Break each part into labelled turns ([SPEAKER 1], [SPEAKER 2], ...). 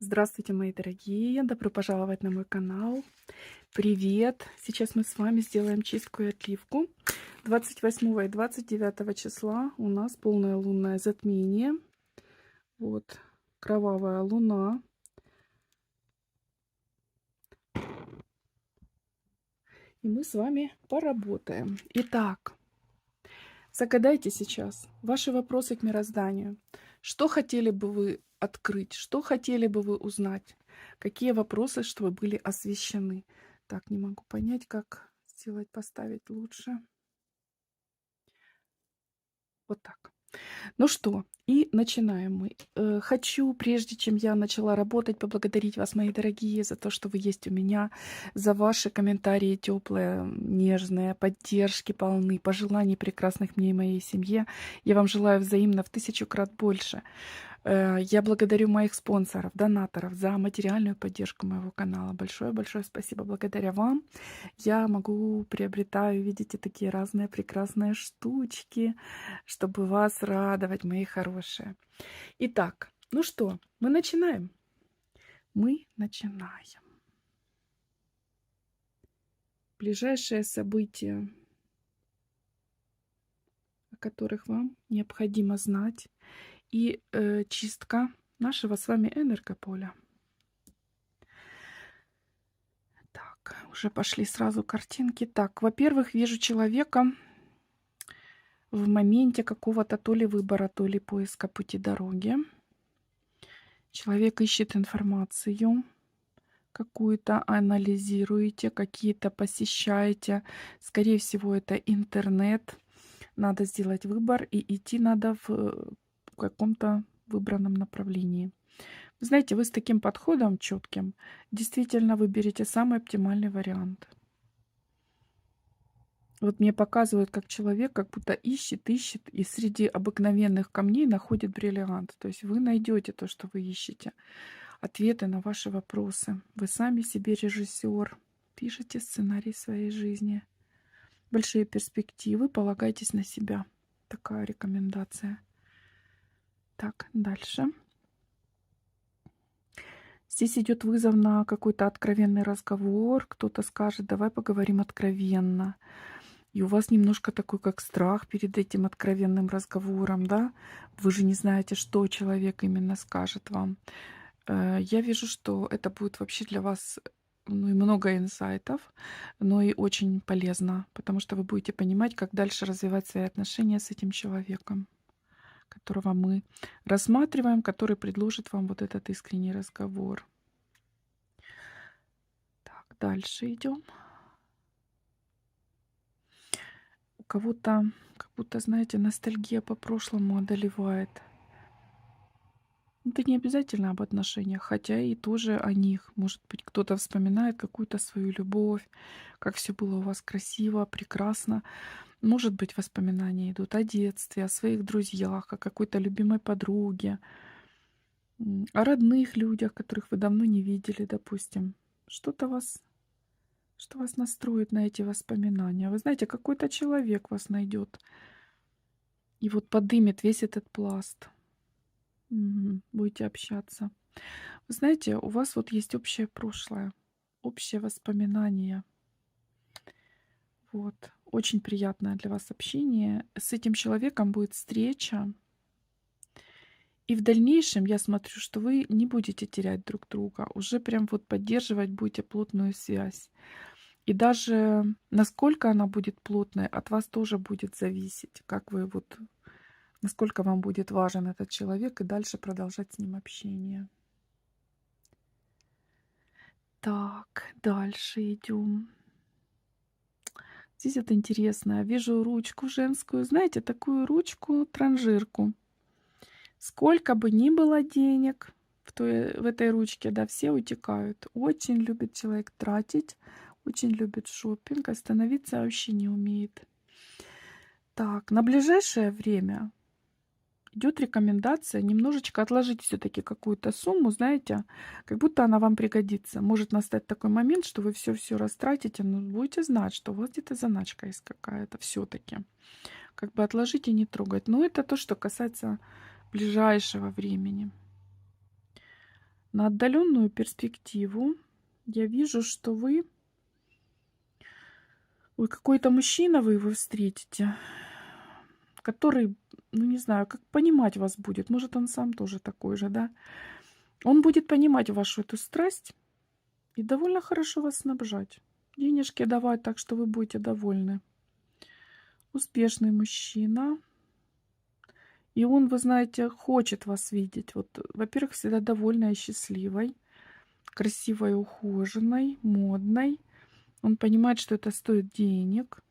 [SPEAKER 1] Здравствуйте, мои дорогие! Добро пожаловать на мой канал. Привет! Сейчас мы с вами сделаем чистку и отливку. 28 и 29 числа у нас полное лунное затмение. Вот, кровавая луна. И мы с вами поработаем. Итак, загадайте сейчас ваши вопросы к мирозданию. Что хотели бы вы открыть? Что хотели бы вы узнать? Какие вопросы, чтобы были освещены? Так, не могу понять, как сделать, поставить лучше. Вот так. Ну что, и начинаем мы. Хочу, прежде чем я начала работать, поблагодарить вас, мои дорогие, за то, что вы есть у меня, за ваши комментарии теплые, нежные, поддержки полны, пожеланий прекрасных мне и моей семье. Я вам желаю взаимно в 1000 крат больше. Я благодарю моих спонсоров, донаторов за материальную поддержку моего канала. Большое-большое спасибо. Благодаря вам я могу приобретаю, видите, такие разные прекрасные штучки, чтобы вас радовать, мои хорошие. Итак, ну что, мы начинаем? Мы начинаем. Ближайшие события, о которых вам необходимо знать, и чистка нашего с вами энергополя. Так, уже пошли сразу картинки. Так, во-первых, вижу человека в моменте какого-то то ли выбора, то ли поиска пути дороги. Человек ищет информацию какую-то, анализируете, какие-то посещаете. Скорее всего, это интернет. Надо сделать выбор и идти надо в каком-то выбранном направлении. Вы знаете, вы с таким подходом четким действительно выберете самый оптимальный вариант. Вот мне показывают, как человек как будто ищет, ищет, и среди обыкновенных камней находит бриллиант. То есть вы найдете то, что вы ищете. Ответы на ваши вопросы. Вы сами себе режиссер. Пишите сценарий своей жизни. Большие перспективы. Полагайтесь на себя. Такая рекомендация. Так, дальше. Здесь идет вызов на какой-то откровенный разговор. Кто-то скажет, давай поговорим откровенно. И у вас немножко такой, как страх перед этим откровенным разговором, да? Вы же не знаете, что человек именно скажет вам. Я вижу, что это будет вообще для вас, ну, и много инсайтов, но и очень полезно, потому что вы будете понимать, как дальше развивать свои отношения с этим человеком, которого мы рассматриваем, который предложит вам вот этот искренний разговор. Так, дальше идем. У кого-то, как будто, знаете, ностальгия по прошлому одолевает. Это не обязательно об отношениях, хотя и тоже о них. Может быть, кто-то вспоминает какую-то свою любовь, как все было у вас красиво, прекрасно. Может быть, воспоминания идут о детстве, о своих друзьях, о какой-то любимой подруге, о родных людях, которых вы давно не видели, допустим. Что-то вас, что вас настроит на эти воспоминания. Вы знаете, какой-то человек вас найдет и вот подымет весь этот пласт. Будете общаться. Вы знаете, у вас вот есть общее прошлое, общее воспоминание. Вот. Очень приятное для вас общение. С этим человеком будет встреча. И в дальнейшем я смотрю, что вы не будете терять друг друга. Уже прям вот поддерживать будете плотную связь. И даже насколько она будет плотной, от вас тоже будет зависеть. Как вы вот, насколько вам будет важен этот человек и дальше продолжать с ним общение. Так, дальше идем. Здесь это интересно. Вижу ручку женскую. Знаете, такую ручку, транжирку. Сколько бы ни было денег в этой ручке, да, все утекают. Очень любит человек тратить, очень любит шопинг, остановиться вообще не умеет. Так, на ближайшее время идет рекомендация немножечко отложить все-таки какую-то сумму, знаете, как будто она вам пригодится. Может настать такой момент, что вы все растратите, но будете знать, что у вас где-то заначка есть какая-то все-таки. Как бы отложить и не трогать. Но это то, что касается ближайшего времени. На отдаленную перспективу я вижу, что вы... Ой, какой-то мужчина вы его встретите, который, ну не знаю, как понимать вас будет. Может, он сам тоже такой же, да? Он будет понимать вашу эту страсть и довольно хорошо вас снабжать. Денежки давать так, что вы будете довольны. Успешный мужчина. И он, вы знаете, хочет вас видеть. Вот, во-первых, всегда довольной и счастливой, красивой, ухоженной, модной. Он понимает, что это стоит денег.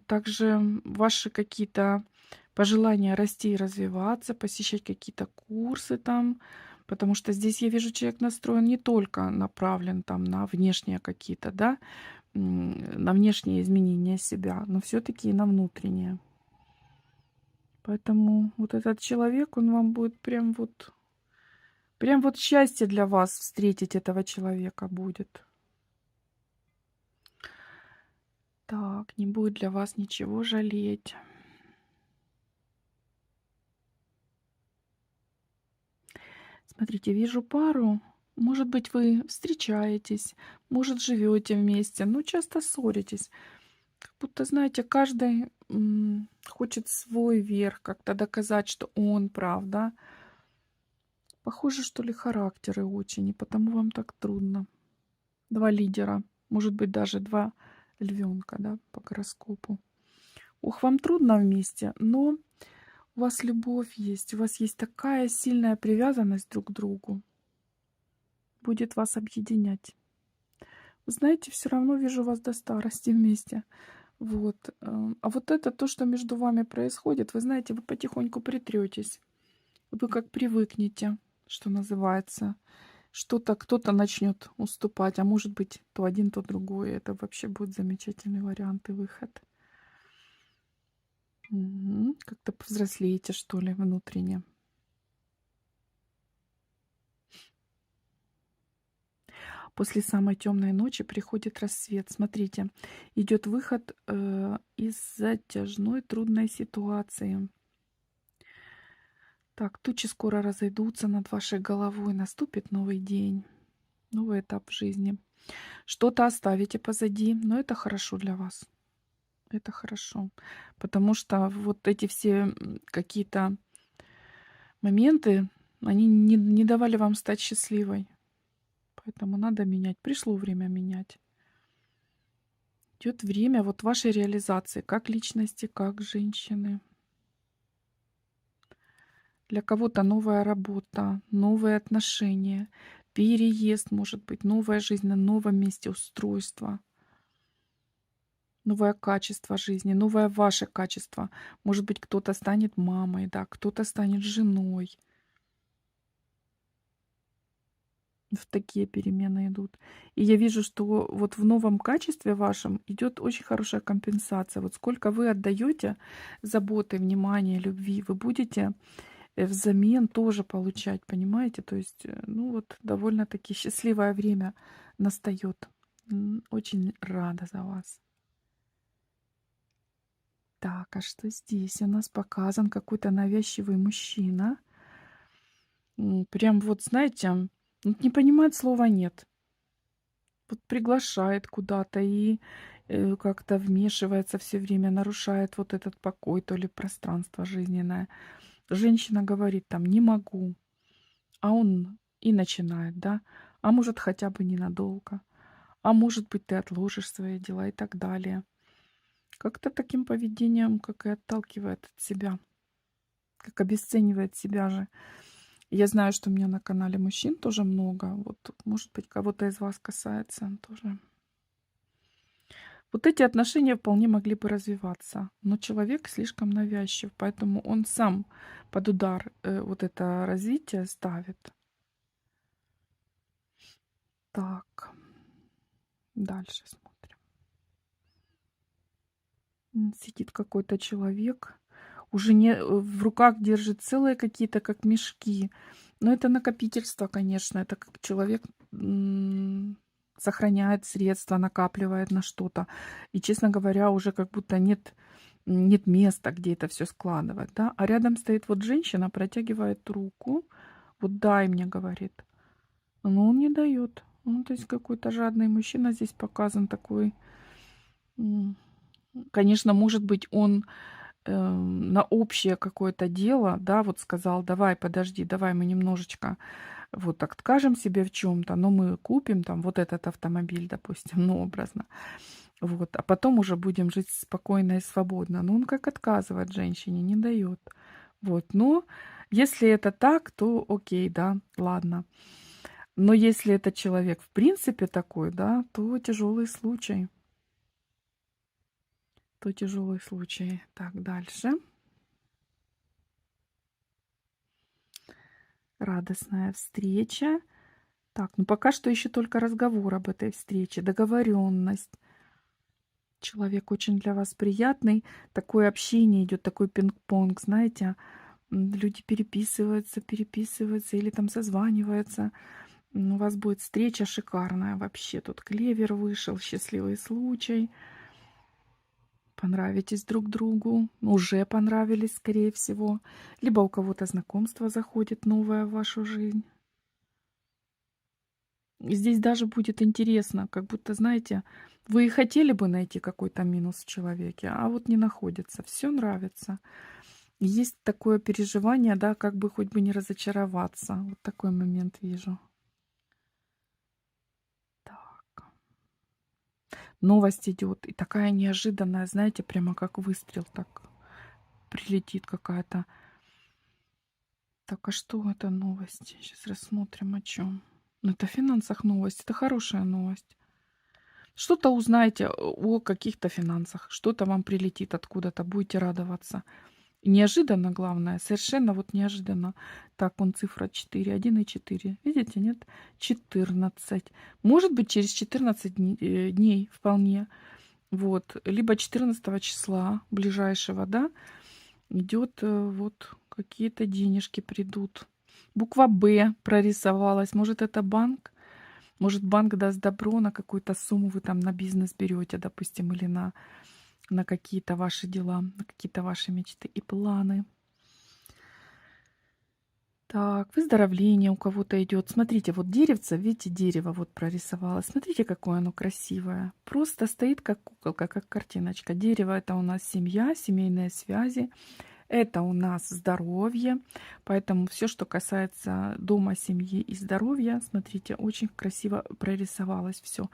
[SPEAKER 1] Также ваши какие-то пожелания расти и развиваться, посещать какие-то курсы там, потому что здесь я вижу, человек настроен не только направлен там на внешние какие-то, да, на внешние изменения себя, но все-таки и на внутренние. Поэтому вот этот человек, он вам будет прям вот счастье для вас встретить этого человека будет. Так, не будет для вас ничего жалеть. Смотрите, вижу пару. Может быть, вы встречаетесь, может, живете вместе, но часто ссоритесь. Как будто, знаете, каждый хочет свой верх, как-то доказать, что он прав, да? Похоже, что ли, характеры очень, и потому вам так трудно. Два лидера, может быть, даже два львенка, да, по гороскопу. Ух, вам трудно вместе, но у вас любовь есть, у вас есть такая сильная привязанность друг к другу. Будет вас объединять. Вы знаете, все равно вижу вас до старости вместе. Вот. А вот это то, что между вами происходит, вы знаете, вы потихоньку притретесь. Вы как привыкнете, что называется. Что-то кто-то начнет уступать, а может быть, то один, то другой. Это вообще будет замечательный вариант и выход. Как-то повзрослеете, что ли, внутренне. После самой темной ночи приходит рассвет. Смотрите, идет выход из затяжной трудной ситуации. Так, тучи скоро разойдутся над вашей головой. Наступит новый день, новый этап в жизни. Что-то оставите позади, но это хорошо для вас. Это хорошо. Потому что вот эти все какие-то моменты, они не давали вам стать счастливой. Поэтому надо менять. Пришло время менять. Идет время вот вашей реализации как личности, как женщины. Для кого-то новая работа, новые отношения, переезд, может быть, новая жизнь на новом месте, устройство, новое качество жизни, новое ваше качество. Может быть, кто-то станет мамой, да, кто-то станет женой. В такие перемены идут. И я вижу, что вот в новом качестве вашем идет очень хорошая компенсация. Вот сколько вы отдаете заботы, внимания, любви, вы будете взамен тоже получать, понимаете? То есть, ну вот довольно-таки счастливое время настает. Очень рада за вас. Так, а что здесь? У нас показан какой-то навязчивый мужчина. Прям вот, знаете, вот не понимает слова «нет». Вот приглашает куда-то и как-то вмешивается все время, нарушает вот этот покой, то ли пространство жизненное. Женщина говорит там «не могу», а он и начинает, да, а может хотя бы ненадолго, а может быть ты отложишь свои дела и так далее. Как-то таким поведением, как и отталкивает от себя, как обесценивает себя же. Я знаю, что у меня на канале мужчин тоже много. Вот, может быть, кого-то из вас касается тоже. Вот эти отношения вполне могли бы развиваться, но человек слишком навязчив, поэтому он сам под удар вот это развитие ставит. Так, дальше смотрим. Сидит какой-то человек, уже не в руках держит целые какие-то как мешки. Но это накопительство, конечно. Это как человек сохраняет средства, накапливает на что-то. И, честно говоря, уже как будто нет места, где это все складывать. Да? А рядом стоит вот женщина, протягивает руку. Вот дай мне, говорит. Но он не дает. Ну, то есть какой-то жадный мужчина здесь показан такой. м, Конечно, может быть, он на общее какое-то дело, да, вот сказал: давай, подожди, давай мы немножечко вот откажем себе в чем-то, но мы купим там вот этот автомобиль, допустим, ну, образно. Вот, а потом уже будем жить спокойно и свободно. Но он как отказывает женщине, не дает. Вот, но если это так, то окей, да, ладно. Но если этот человек в принципе такой, да, то тяжелый случай. То тяжелый случай. Так, дальше. Радостная встреча. Так, ну пока что еще только разговор об этой встрече, договоренность. Человек очень для вас приятный. Такое общение идет, такой пинг-понг, знаете. Люди переписываются, переписываются или там созваниваются. У вас будет встреча шикарная вообще. Тут клевер вышел, счастливый случай. Понравитесь друг другу. Уже понравились, скорее всего. Либо у кого-то знакомство заходит новое в вашу жизнь. Здесь даже будет интересно, как будто, знаете, вы и хотели бы найти какой-то минус в человеке, а вот не находится. Все нравится. Есть такое переживание, да, как бы хоть бы не разочароваться. Вот такой момент вижу. Так. Новость идет. И такая неожиданная, знаете, прямо как выстрел так прилетит какая-то. Так, а что это новость? Сейчас рассмотрим о чем. Ну, это о финансах новость. Это хорошая новость. Что-то узнаете о каких-то финансах, что-то вам прилетит откуда-то, будете радоваться. Неожиданно, главное, совершенно вот неожиданно. Так, он цифра 4, 1 и 4. Видите, нет? 14. Может быть, через 14 дней вполне. Вот. Либо 14 числа ближайшего, да, идет вот какие-то денежки придут. Буква Б прорисовалась. Может, это банк? Может, банк даст добро на какую-то сумму, вы там на бизнес берете, допустим, или на какие-то ваши дела, на какие-то ваши мечты и планы. Так, выздоровление у кого-то идет. Смотрите, вот деревце, видите, дерево вот прорисовалось. Смотрите, какое оно красивое. Просто стоит как куколка, как картиночка. Дерево — это у нас семья, семейные связи. Это у нас здоровье. Поэтому все, что касается дома, семьи и здоровья, смотрите, очень красиво прорисовалось все.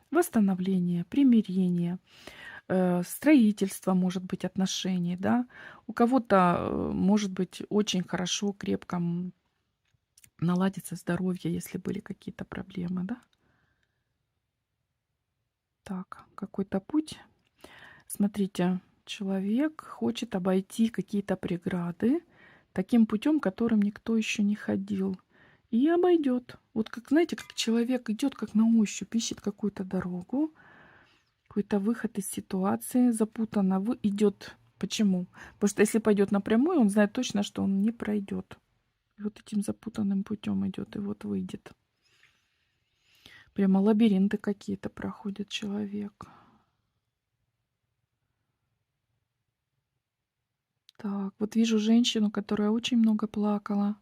[SPEAKER 1] Восстановление, примирение, строительство, может быть, отношений, да. У кого-то может быть очень хорошо, крепко наладится здоровье, если были какие-то проблемы, да. Так, какой-то путь. Смотрите, человек хочет обойти какие-то преграды таким путем, которым никто еще не ходил. И обойдет. Вот как, знаете, как человек идет как на ощупь, ищет какую-то дорогу, какой-то выход из ситуации, запутанно идет. Почему? Потому что если пойдет напрямую, он знает точно, что он не пройдет. И вот этим запутанным путем идет и вот выйдет. Прямо лабиринты какие-то проходит человек. Так, вот вижу женщину, которая очень много плакала.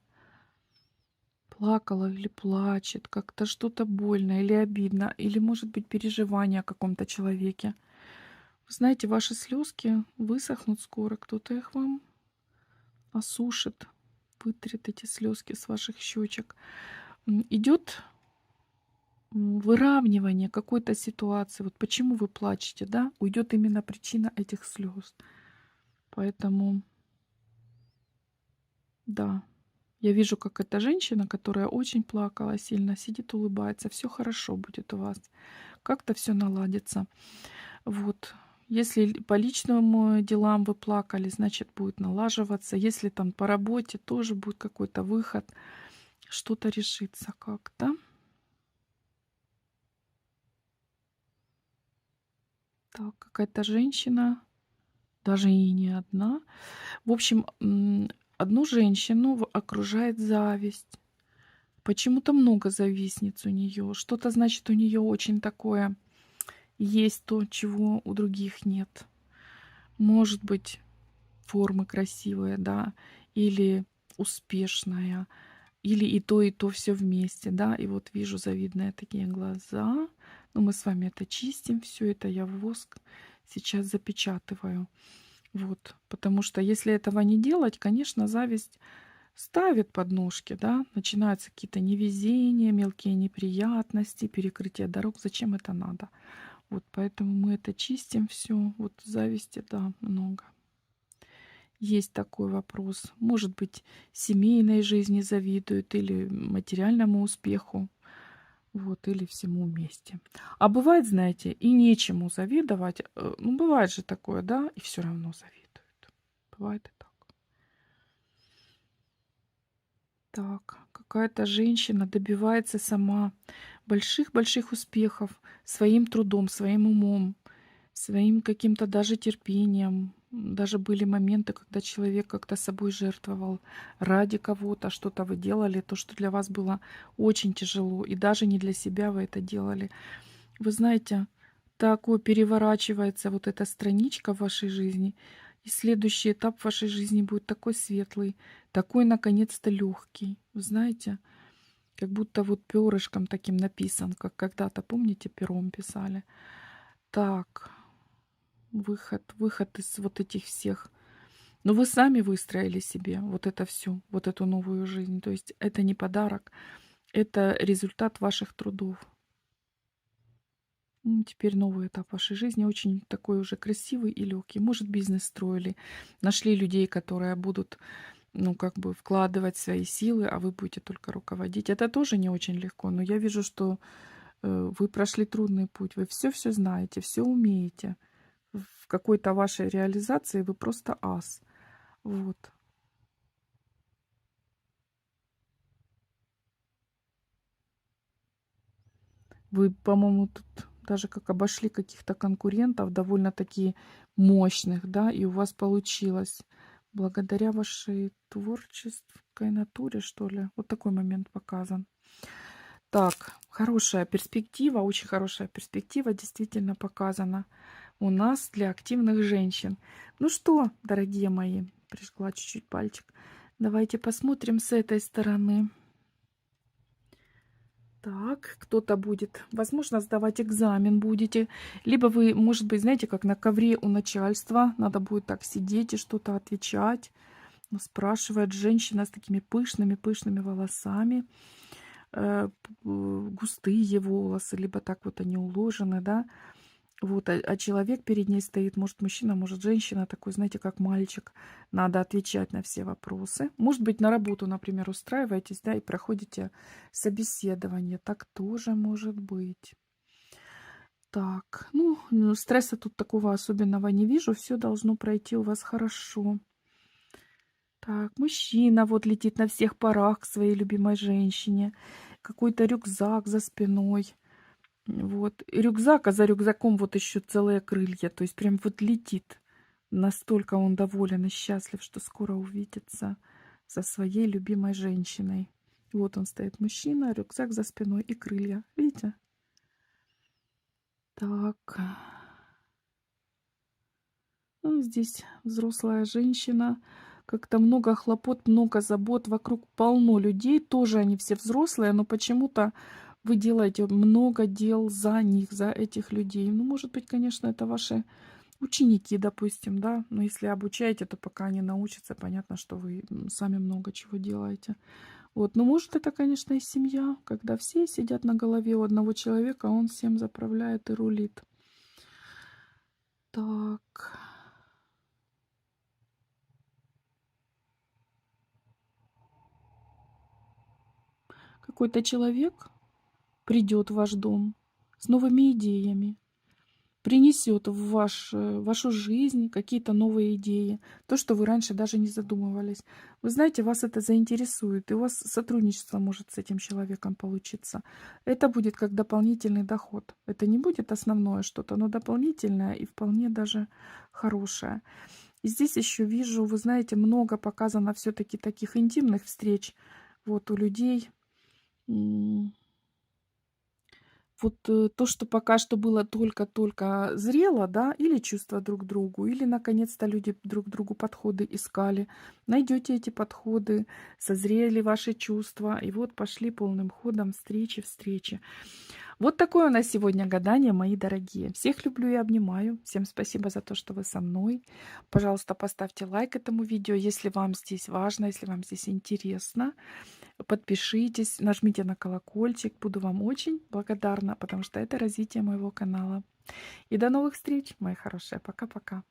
[SPEAKER 1] Плакала или плачет, как-то что-то больно или обидно, или, может быть, переживание о каком-то человеке. Вы знаете, ваши слезки высохнут скоро, кто-то их вам осушит, вытрет эти слезки с ваших щечек. Идет выравнивание какой-то ситуации. Вот почему вы плачете, да? Уйдет именно причина этих слез. Поэтому, да, я вижу, как эта женщина, которая очень плакала сильно, сидит, улыбается. Все хорошо будет у вас. Как-то все наладится. Вот. Если по личным делам вы плакали, значит, будет налаживаться. Если там по работе, тоже будет какой-то выход. Что-то решится как-то. Так, какая-то женщина, даже и не одна. В общем, одну женщину окружает зависть. Почему-то много завистниц у нее. Что-то, значит, у нее очень такое есть то, чего у других нет. Может быть, формы красивые, да, или успешная, или и то все вместе, да. И вот вижу завидные такие глаза. Но мы с вами это чистим, все это я в воск сейчас запечатываю. Вот, потому что если этого не делать, конечно, зависть ставит подножки, да, начинаются какие-то невезения, мелкие неприятности, перекрытие дорог. Зачем это надо? Вот поэтому мы это чистим все. Вот зависти, да, много. Есть такой вопрос. Может быть, семейной жизни завидуют или материальному успеху, вот, или всему вместе. А бывает, знаете, и нечему завидовать. Ну, бывает же такое, да, и все равно завидуют. Бывает и так. Так, какая-то женщина добивается сама больших-больших успехов своим трудом, своим умом, своим каким-то даже терпением. Даже были моменты, когда человек как-то собой жертвовал ради кого-то, что-то вы делали, то, что для вас было очень тяжело, и даже не для себя вы это делали. Вы знаете, такой переворачивается вот эта страничка в вашей жизни, и следующий этап в вашей жизни будет такой светлый, такой, наконец-то, легкий. Вы знаете, как будто вот перышком таким написан, как когда-то, помните, пером писали. Так, выход из вот этих всех. Но вы сами выстроили себе вот это все, вот эту новую жизнь. То есть это не подарок, это результат ваших трудов. Теперь новый этап вашей жизни, очень такой уже красивый и легкий. Может, бизнес строили, нашли людей, которые будут, ну, как бы вкладывать свои силы, а вы будете только руководить. Это тоже не очень легко, но я вижу, что вы прошли трудный путь, вы все знаете, все умеете. В какой-то вашей реализации вы просто ас. Вот. Вы, по-моему, тут даже как обошли каких-то конкурентов довольно-таки мощных, да, и у вас получилось благодаря вашей творческой натуре, что ли. Вот такой момент показан. Так, хорошая перспектива, очень хорошая перспектива действительно показана у нас для активных женщин. Ну что, дорогие мои, прижгла чуть-чуть пальчик. Давайте посмотрим с этой стороны. Так, кто-то будет, возможно, сдавать экзамен будете. Либо вы, может быть, знаете, как на ковре у начальства, надо будет так сидеть и что-то отвечать. Ну, спрашивает женщина с такими пышными волосами, густые волосы, либо так вот они уложены, да. Вот, а человек перед ней стоит, может мужчина, может женщина, такой, знаете, как мальчик. Надо отвечать на все вопросы. Может быть, на работу, например, устраиваетесь, да, и проходите собеседование. Так тоже может быть. Так, ну, стресса тут такого особенного не вижу. Все должно пройти у вас хорошо. Так, мужчина вот летит на всех парах к своей любимой женщине. Какой-то рюкзак за спиной. Вот. И рюкзак, а за рюкзаком вот еще целые крылья. То есть прям вот летит. Настолько он доволен и счастлив, что скоро увидится со своей любимой женщиной. Вот он стоит, мужчина, рюкзак за спиной и крылья. Видите? Так. Ну, здесь взрослая женщина. Как-то много хлопот, много забот. Вокруг полно людей. Тоже они все взрослые, но почему-то вы делаете много дел за них, за этих людей. Ну, может быть, конечно, это ваши ученики, допустим, да. Но если обучаете, то пока они научатся, понятно, что вы сами много чего делаете. Вот. Но может, это, конечно, и семья, когда все сидят на голове у одного человека, а он всем заправляет и рулит. Так. Какой-то человек придет в ваш дом с новыми идеями, принесет вашу жизнь какие-то новые идеи, то, что вы раньше даже не задумывались. Вы знаете, вас это заинтересует, и у вас сотрудничество может с этим человеком получиться. Это будет как дополнительный доход. Это не будет основное что-то, но дополнительное и вполне даже хорошее. И здесь еще вижу, вы знаете, много показано все-таки таких интимных встреч вот у людей. вот, то, что пока что было только-только зрело, да, или чувства друг к другу, или наконец-то люди друг к другу подходы искали. Найдете эти подходы, созрели ваши чувства, и вот пошли полным ходом встречи, встречи. Вот такое у нас сегодня гадание, мои дорогие. Всех люблю и обнимаю. Всем спасибо за то, что вы со мной. Пожалуйста, поставьте лайк этому видео, если вам здесь важно, если вам здесь интересно. Подпишитесь, нажмите на колокольчик. Буду вам очень благодарна, потому что это развитие моего канала. И до новых встреч, мои хорошие. Пока-пока.